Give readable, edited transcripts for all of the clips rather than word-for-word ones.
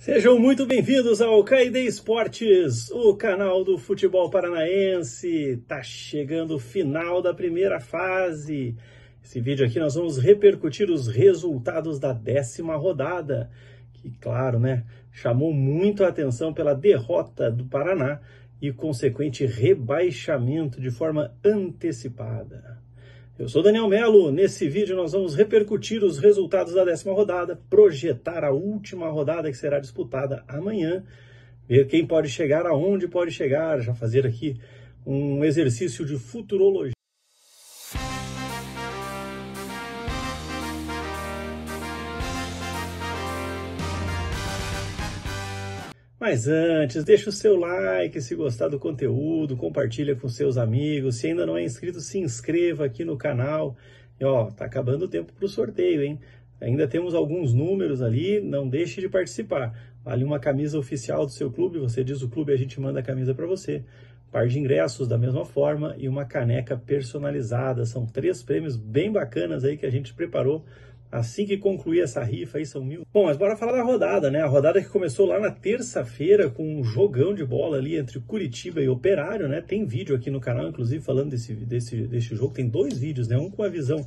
Sejam muito bem-vindos ao KD Esportes, o canal do futebol paranaense. Tá chegando o final da primeira fase. Esse vídeo aqui nós vamos repercutir os resultados da 10ª rodada, que, claro, né, chamou muito a atenção pela derrota do Paraná e consequente rebaixamento de forma antecipada. Eu sou Daniel Melo. Nesse vídeo nós vamos repercutir os resultados da 10ª rodada, projetar a última rodada que será disputada amanhã, ver quem pode chegar, aonde pode chegar, já fazer aqui um exercício de futurologia. Mas antes, deixa o seu like se gostar do conteúdo, compartilha com seus amigos. Se ainda não é inscrito, se inscreva aqui no canal. E ó, tá acabando o tempo para o sorteio, hein? Ainda temos alguns números ali, não deixe de participar. Vale uma camisa oficial do seu clube, você diz o clube, a gente manda a camisa para você. Um par de ingressos da mesma forma e uma caneca personalizada. São 3 prêmios bem bacanas aí que a gente preparou. Assim que concluir essa rifa aí, são 1000. Bom, mas bora falar da rodada, né? A rodada que começou lá na terça-feira com um jogão de bola ali entre Curitiba e Operário, né? Tem vídeo aqui no canal, inclusive, falando desse jogo. Tem 2 vídeos, né? Um com a visão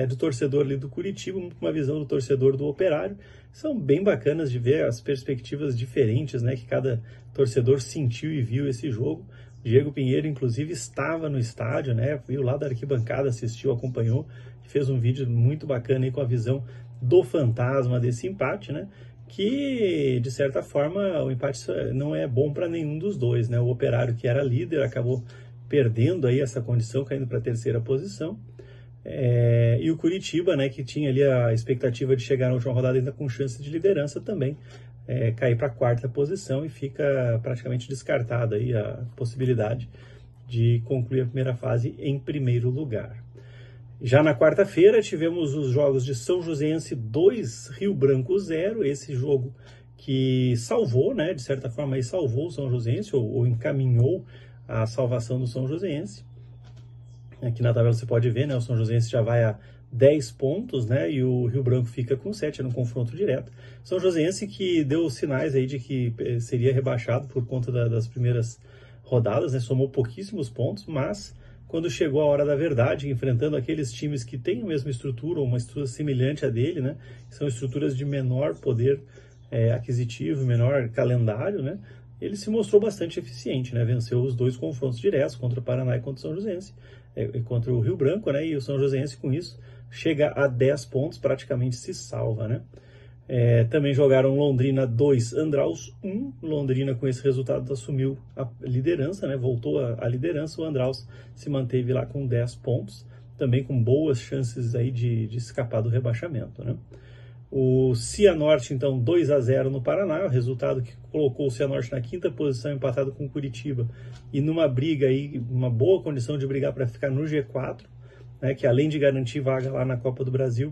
do torcedor ali do Curitiba, um com a visão do torcedor do Operário. São bem bacanas de ver as perspectivas diferentes, né? Que cada torcedor sentiu e viu esse jogo. Diego Pinheiro, inclusive, estava no estádio, né? Viu lá da arquibancada, assistiu, acompanhou, fez um vídeo muito bacana aí com a visão do fantasma desse empate, né? Que, de certa forma, o empate não é bom para nenhum dos dois, né? O Operário, que era líder, acabou perdendo aí essa condição, caindo para a 3ª posição. E o Curitiba, né, que tinha ali a expectativa de chegar na última rodada ainda com chance de liderança também, cair para a 4ª posição e fica praticamente descartada aí a possibilidade de concluir a primeira fase em primeiro lugar. Já na quarta-feira tivemos os jogos de São Joséense 2, Rio Branco 0, esse jogo que salvou, né, de certa forma aí salvou o São Joséense ou encaminhou a salvação do São Joséense. Aqui na tabela você pode ver, né, o São Joséense já vai a 10 pontos, né, e o Rio Branco fica com 7, no confronto direto. São Joséense que deu sinais aí de que seria rebaixado por conta das primeiras rodadas, né, somou pouquíssimos pontos, mas quando chegou a hora da verdade, enfrentando aqueles times que têm a mesma estrutura, ou uma estrutura semelhante à dele, né, que são estruturas de menor poder aquisitivo, menor calendário, né, ele se mostrou bastante eficiente, né, venceu os 2 confrontos diretos, contra o Paraná e contra o São Joséense, contra o Rio Branco, né, e o São Joséense com isso chega a 10 pontos, praticamente se salva, né. Também jogaram Londrina 2, Andraus 1. Londrina, com esse resultado, assumiu a liderança, né? Voltou à liderança. O Andraus se manteve lá com 10 pontos, também com boas chances aí de escapar do rebaixamento, né? O Cianorte, então, 2-0 no Paraná, o resultado que colocou o Cianorte na 5ª posição, empatado com o Curitiba, e numa briga aí, uma boa condição de brigar para ficar no G4, né? Que além de garantir vaga lá na Copa do Brasil,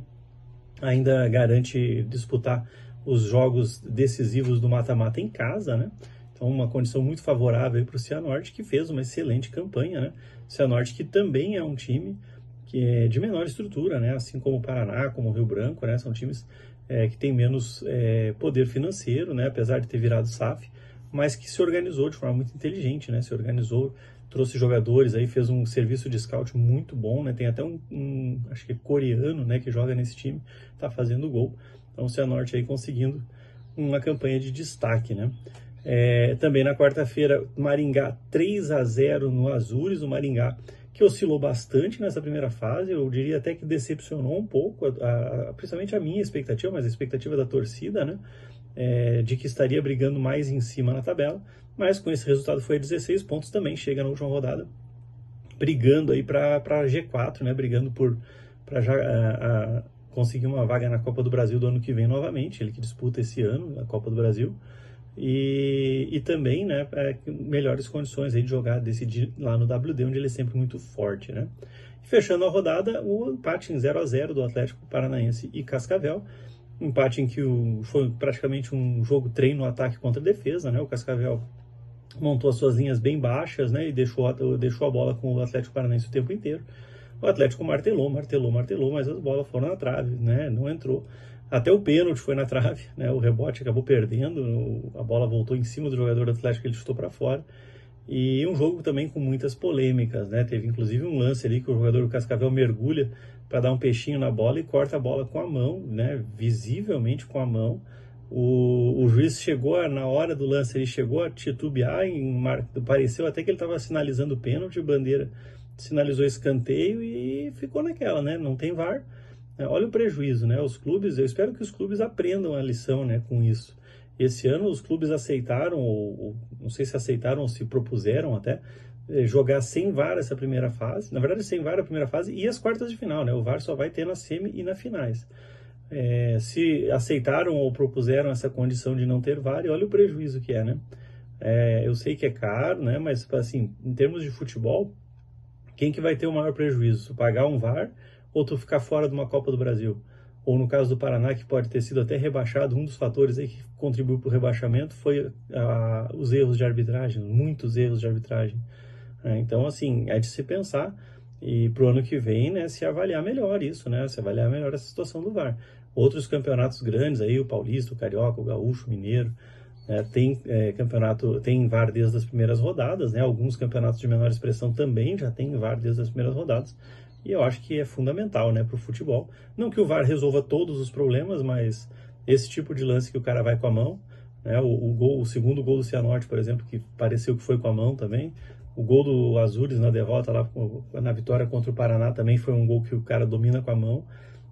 ainda garante disputar os jogos decisivos do mata-mata em casa, né? Então, uma condição muito favorável para o Cianorte, que fez uma excelente campanha, né? O Cianorte, que também é um time que é de menor estrutura, né? Assim como o Paraná, como o Rio Branco, né? São times que têm menos poder financeiro, né? Apesar de ter virado SAF, mas que se organizou de forma muito inteligente, né? Se organizou, trouxe jogadores aí, fez um serviço de scout muito bom, né? Tem até acho que é coreano, né, que joga nesse time, tá fazendo gol. Então o Cianorte aí conseguindo uma campanha de destaque, né? Também na quarta-feira, Maringá 3-0 no Azures, o Maringá que oscilou bastante nessa primeira fase, eu diria até que decepcionou um pouco, principalmente a minha expectativa, mas a expectativa da torcida, né? De que estaria brigando mais em cima na tabela, mas com esse resultado foi a 16 pontos, também chega na última rodada brigando aí para G4, né, brigando para já conseguir uma vaga na Copa do Brasil do ano que vem novamente, ele que disputa esse ano a Copa do Brasil, e também, né, melhores condições aí de jogar, decidir lá no WD, onde ele é sempre muito forte, né. E fechando a rodada, o empate em 0-0 do Atlético Paranaense e Cascavel, empate em que foi praticamente um jogo treino, ataque contra defesa, né? O Cascavel montou as suas linhas bem baixas, né? E deixou a bola com o Atlético Paranaense o tempo inteiro. O Atlético martelou, mas as bolas foram na trave, né? Não entrou. Até o pênalti foi na trave, né? O rebote acabou perdendo, a bola voltou em cima do jogador do Atlético, ele chutou para fora. E um jogo também com muitas polêmicas, né? Teve inclusive um lance ali que o jogador do Cascavel mergulha para dar um peixinho na bola e corta a bola com a mão, né? Visivelmente com a mão. O juiz chegou, na hora do lance, ele chegou a titubear, pareceu até que ele estava sinalizando o pênalti, o bandeira sinalizou escanteio e ficou naquela, né? Não tem VAR. Olha o prejuízo, né? Os clubes, eu espero que os clubes aprendam a lição, né, com isso. Esse ano os clubes aceitaram, ou não sei se aceitaram ou se propuseram até, jogar sem VAR essa primeira fase. Na verdade, sem VAR a primeira fase e as quartas de final, né? O VAR só vai ter na semi e na finais. Se aceitaram ou propuseram essa condição de não ter VAR, e olha o prejuízo que é, né? Eu sei que é caro, né? Mas, assim, em termos de futebol, quem que vai ter o maior prejuízo? Pagar um VAR ou tu ficar fora de uma Copa do Brasil? Ou no caso do Paraná, que pode ter sido até rebaixado, um dos fatores aí que contribuiu para o rebaixamento foi os erros de arbitragem, muitos erros de arbitragem. Então, assim, é de se pensar e para o ano que vem, né, se avaliar melhor isso, né, se avaliar melhor essa situação do VAR. Outros campeonatos grandes aí, o Paulista, o Carioca, o Gaúcho, o Mineiro, tem VAR desde as primeiras rodadas, né, alguns campeonatos de menor expressão também já tem VAR desde as primeiras rodadas. E eu acho que é fundamental, né, para o futebol. Não que o VAR resolva todos os problemas, mas esse tipo de lance que o cara vai com a mão, né, o segundo gol do Cianorte, por exemplo, que pareceu que foi com a mão também. O gol do Azures na derrota, lá na vitória contra o Paraná, também foi um gol que o cara domina com a mão.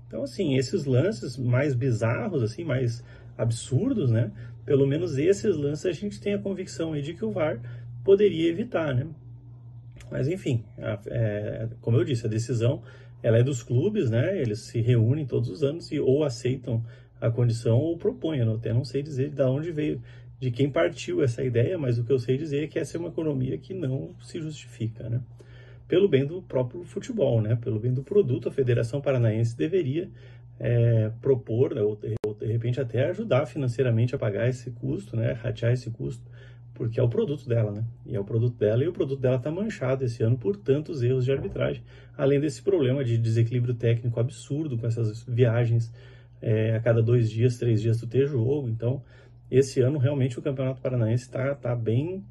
Então, assim, esses lances mais bizarros, assim, mais absurdos, né, pelo menos esses lances a gente tem a convicção aí de que o VAR poderia evitar, né. Mas, enfim, como eu disse, a decisão ela é dos clubes, né? Eles se reúnem todos os anos e ou aceitam a condição ou propõem. Eu até não sei dizer de onde veio, de quem partiu essa ideia, mas o que eu sei dizer é que essa é uma economia que não se justifica, né? Pelo bem do próprio futebol, né? Pelo bem do produto, a Federação Paranaense deveria propor, né? Ou de repente até ajudar financeiramente a pagar esse custo, né? Ratear esse custo, porque é o produto dela, né? E é o produto dela, e o produto dela está manchado esse ano por tantos erros de arbitragem, além desse problema de desequilíbrio técnico absurdo com essas viagens a cada 2 dias, 3 dias tu ter jogo. Então, esse ano realmente o Campeonato Paranaense tá bem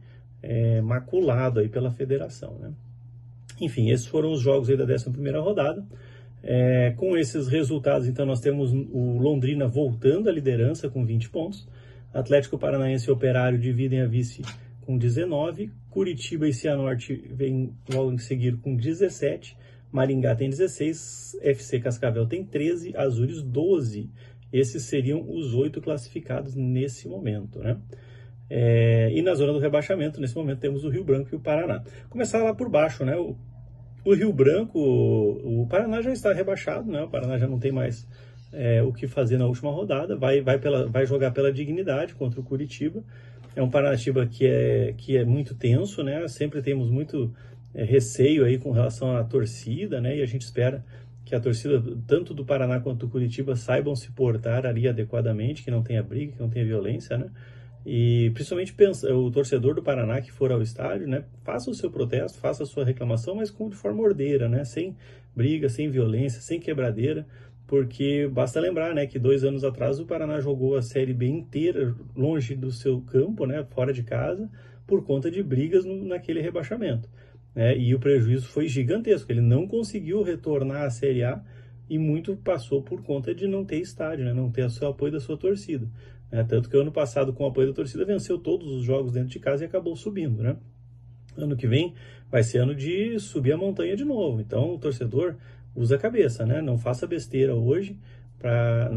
maculado aí pela federação, né? Enfim, esses foram os jogos aí da 11ª rodada. Com esses resultados, então, nós temos o Londrina voltando à liderança com 20 pontos, Atlético Paranaense e Operário dividem a vice com 19, Curitiba e Cianorte vêm logo em seguida com 17, Maringá tem 16, FC Cascavel tem 13, Azures 12. Esses seriam os 8 classificados nesse momento, né? E na zona do rebaixamento, nesse momento, temos o Rio Branco e o Paraná. Começar lá por baixo, né? O Rio Branco, o Paraná já está rebaixado, né? O Paraná já não tem mais o que fazer na última rodada, vai jogar pela dignidade contra o Curitiba. É um Paranatíba que é muito tenso, né? Sempre temos muito receio aí com relação à torcida, né? E a gente espera que a torcida, tanto do Paraná quanto do Curitiba, saibam se portar ali adequadamente, que não tenha briga, que não tenha violência, né? E principalmente o torcedor do Paraná que for ao estádio, né, faça o seu protesto, faça a sua reclamação, mas de forma ordeira, né, sem briga, sem violência, sem quebradeira, porque basta lembrar, né, que 2 anos atrás o Paraná jogou a Série B inteira longe do seu campo, né, fora de casa, por conta de brigas naquele rebaixamento, né, e o prejuízo foi gigantesco. Ele não conseguiu retornar à Série A e muito passou por conta de não ter estádio, né, não ter o apoio da sua torcida. Tanto que o ano passado, com o apoio da torcida, venceu todos os jogos dentro de casa e acabou subindo, né? Ano que vem vai ser ano de subir a montanha de novo. Então, o torcedor usa a cabeça, né? Não faça besteira hoje,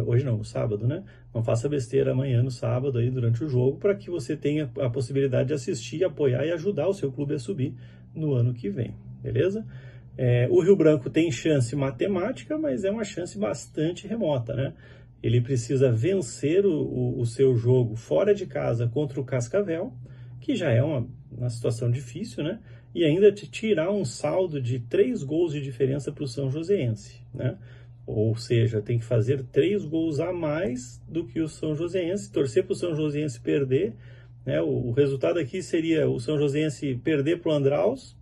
hoje não, no sábado, né? Não faça besteira amanhã, no sábado, aí, durante o jogo, para que você tenha a possibilidade de assistir, apoiar e ajudar o seu clube a subir no ano que vem, beleza? O Rio Branco tem chance matemática, mas é uma chance bastante remota, né? Ele precisa vencer o seu jogo fora de casa contra o Cascavel, que já é uma situação difícil, né? E ainda tirar um saldo de 3 gols de diferença para o São Joséense, né? Ou seja, tem que fazer 3 gols a mais do que o São Joséense, torcer para o São Joséense perder, né? O resultado aqui seria o São Joséense perder para o Andraus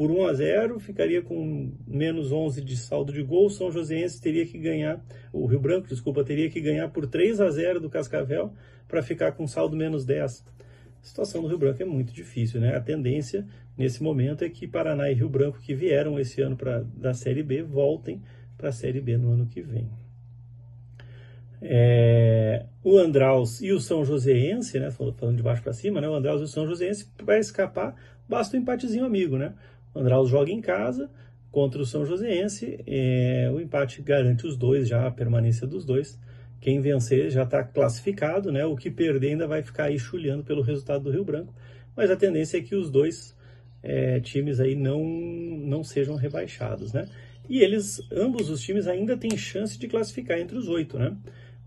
por 1-0, ficaria com menos 11 de saldo de gol. São Joséense teria que ganhar, o Rio Branco, desculpa, teria que ganhar por 3-0 do Cascavel para ficar com saldo menos 10. A situação do Rio Branco é muito difícil, né? A tendência nesse momento é que Paraná e Rio Branco, que vieram esse ano da Série B, voltem para a Série B no ano que vem. O Andraus e o São Joséense, né? Falando de baixo para cima, né? O Andraus e o São Joséense, para escapar, basta um empatezinho amigo, né? O Andraus joga em casa contra o São Joséense, o empate garante os dois, já a permanência dos dois. Quem vencer já está classificado, né? O que perder ainda vai ficar aí chulhando pelo resultado do Rio Branco, mas a tendência é que os dois times aí não sejam rebaixados, né? E ambos os times ainda têm chance de classificar entre os 8, né?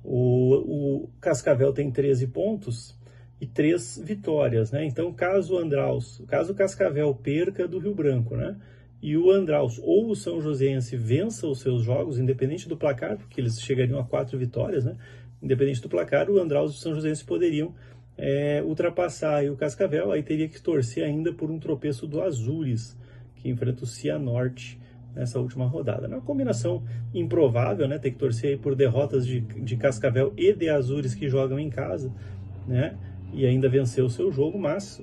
O Cascavel tem 13 pontos e 3 vitórias, né? Então, caso o Cascavel perca do Rio Branco, né? E o Andraus ou o São Joséense vença os seus jogos, independente do placar, porque eles chegariam a 4 vitórias, né? Independente do placar, o Andraus e o São Joséense poderiam ultrapassar aí o Cascavel, aí teria que torcer ainda por um tropeço do Azures, que enfrenta o Cianorte nessa última rodada. É uma combinação improvável, né? Tem que torcer aí por derrotas de Cascavel e de Azures que jogam em casa, né? E ainda vencer o seu jogo, mas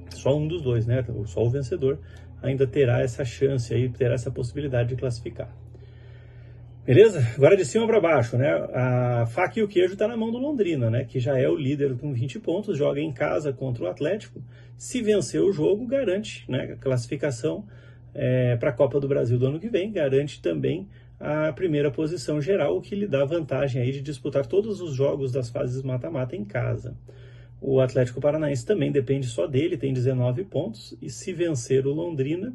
só um dos dois, né? Só o vencedor ainda terá essa chance aí, terá essa possibilidade de classificar. Beleza? Agora de cima para baixo, né? A faca e o queijo está na mão do Londrina, né? Que já é o líder com 20 pontos, joga em casa contra o Atlético. Se vencer o jogo, garante, né, a classificação para a Copa do Brasil do ano que vem, garante também a primeira posição geral, o que lhe dá vantagem aí de disputar todos os jogos das fases mata-mata em casa. O Atlético Paranaense também depende só dele, tem 19 pontos, e se vencer o Londrina,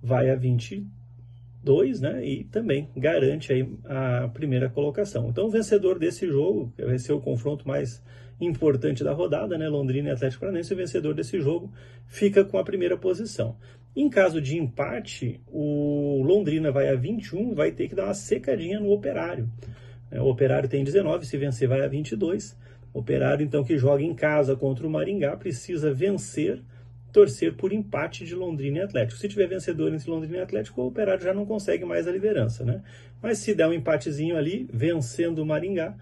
vai a 22, né? E também garante aí a primeira colocação. Então, o vencedor desse jogo, que vai ser o confronto mais importante da rodada, né? Londrina e Atlético Paranaense, o vencedor desse jogo fica com a primeira posição. Em caso de empate, o Londrina vai a 21, vai ter que dar uma secadinha no Operário. O Operário tem 19, se vencer vai a 22. O Operário, então, que joga em casa contra o Maringá, precisa vencer, torcer por empate de Londrina e Atlético. Se tiver vencedor entre Londrina e Atlético, o Operário já não consegue mais a liderança, né? Mas se der um empatezinho ali, vencendo o Maringá,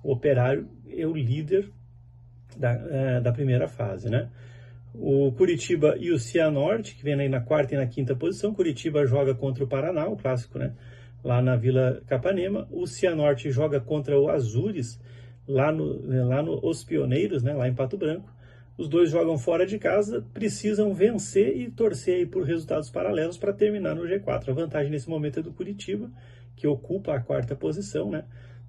o Operário é o líder da primeira fase, né? O Curitiba e o Cianorte, que vem aí na 4ª e na 5ª posição. Curitiba joga contra o Paraná, o clássico, né? Lá na Vila Capanema. O Cianorte joga contra o Azures, lá no Os Pioneiros, né, lá em Pato Branco. Os dois jogam fora de casa, precisam vencer e torcer aí por resultados paralelos para terminar no G4. A vantagem nesse momento é do Curitiba, que ocupa a 4ª posição, né?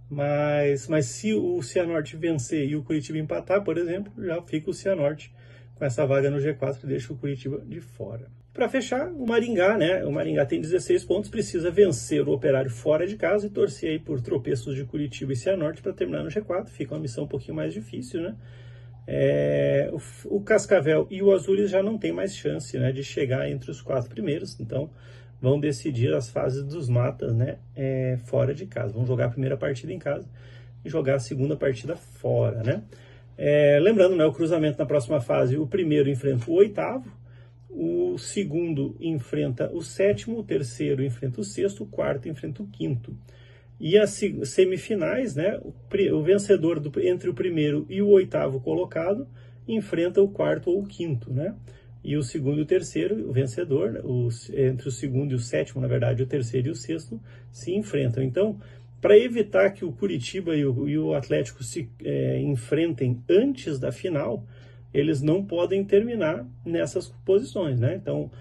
Mas se o Cianorte vencer e o Curitiba empatar, por exemplo, já fica o Cianorte com essa vaga no G4 e deixa o Curitiba de fora. Para fechar, o Maringá, né? O Maringá tem 16 pontos, precisa vencer o Operário fora de casa e torcer aí por tropeços de Curitiba e Cianorte para terminar no G4. Fica uma missão um pouquinho mais difícil, né? O Cascavel e o Azures já não tem mais chance, né, de chegar entre os 4 primeiros, então vão decidir as fases dos matas, né, fora de casa. Vão jogar a primeira partida em casa e jogar a segunda partida fora, né? Lembrando, né, o cruzamento na próxima fase, o primeiro enfrenta o 8º, o segundo enfrenta o 7º, o terceiro enfrenta o 6º, o 4º enfrenta o 5º. E as semifinais, né, o vencedor entre o primeiro e o 8º colocado enfrenta o 4º ou o 5º, né? E o segundo e o terceiro, o vencedor, né, entre o segundo e o 7º, na verdade, o terceiro e o 6º, se enfrentam. Então, para evitar que o Curitiba e o Atlético se enfrentem antes da final, eles não podem terminar nessas posições, né? Então,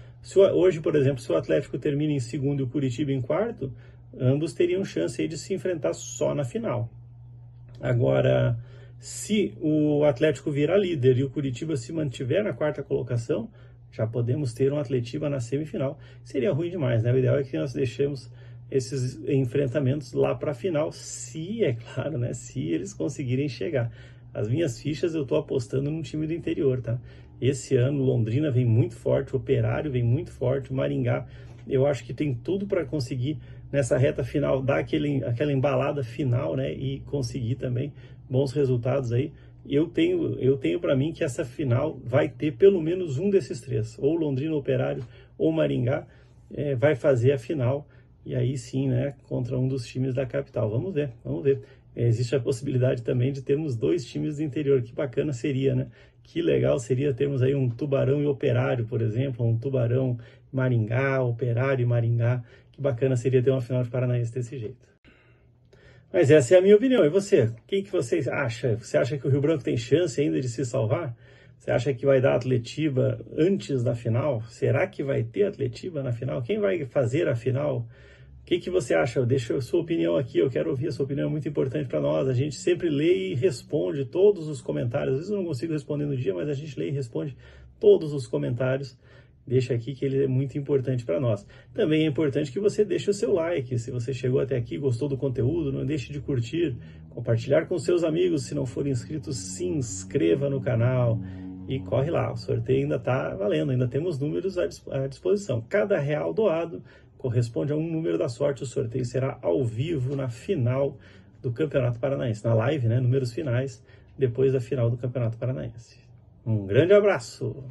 hoje, por exemplo, se o Atlético termina em segundo e o Curitiba em 4º, ambos teriam chance aí de se enfrentar só na final. Agora, se o Atlético virar líder e o Curitiba se mantiver na 4ª colocação, já podemos ter um Atletiba na semifinal. Seria ruim demais, né? O ideal é que nós deixemos esses enfrentamentos lá para a final, se, é claro, né? Se eles conseguirem chegar. As minhas fichas eu estou apostando num time do interior, tá? Esse ano Londrina vem muito forte, o Operário vem muito forte, o Maringá, eu acho que tem tudo para conseguir nessa reta final, dar aquela embalada final, né, e conseguir também bons resultados aí. eu tenho para mim que essa final vai ter pelo menos um desses três, ou Londrina Operário ou Maringá, vai fazer a final, e aí sim, né, contra um dos times da capital. Vamos ver, vamos ver. Existe a possibilidade também de termos dois times do interior, que bacana seria, né? Que legal seria termos aí um Tubarão e Operário, por exemplo, um Tubarão Maringá, Operário e Maringá. Que bacana seria ter uma final de Paranaense desse jeito. Mas essa é a minha opinião. E você? O que você acha? Você acha que o Rio Branco tem chance ainda de se salvar? Você acha que vai dar Atletiba antes da final? Será que vai ter Atletiba na final? Quem vai fazer a final? O que você acha? Deixa a sua opinião aqui, eu quero ouvir a sua opinião, é muito importante para nós. A gente sempre lê e responde todos os comentários. Às vezes eu não consigo responder no dia, mas a gente lê e responde todos os comentários. Deixa aqui que ele é muito importante para nós. Também é importante que você deixe o seu like. Se você chegou até aqui, gostou do conteúdo, não deixe de curtir, compartilhar com seus amigos. Se não for inscrito, se inscreva no canal e corre lá. O sorteio ainda está valendo, ainda temos números à disposição. Cada real doado corresponde a um número da sorte. O sorteio será ao vivo na final do Campeonato Paranaense, na live, né? Números finais, depois da final do Campeonato Paranaense. Um grande abraço!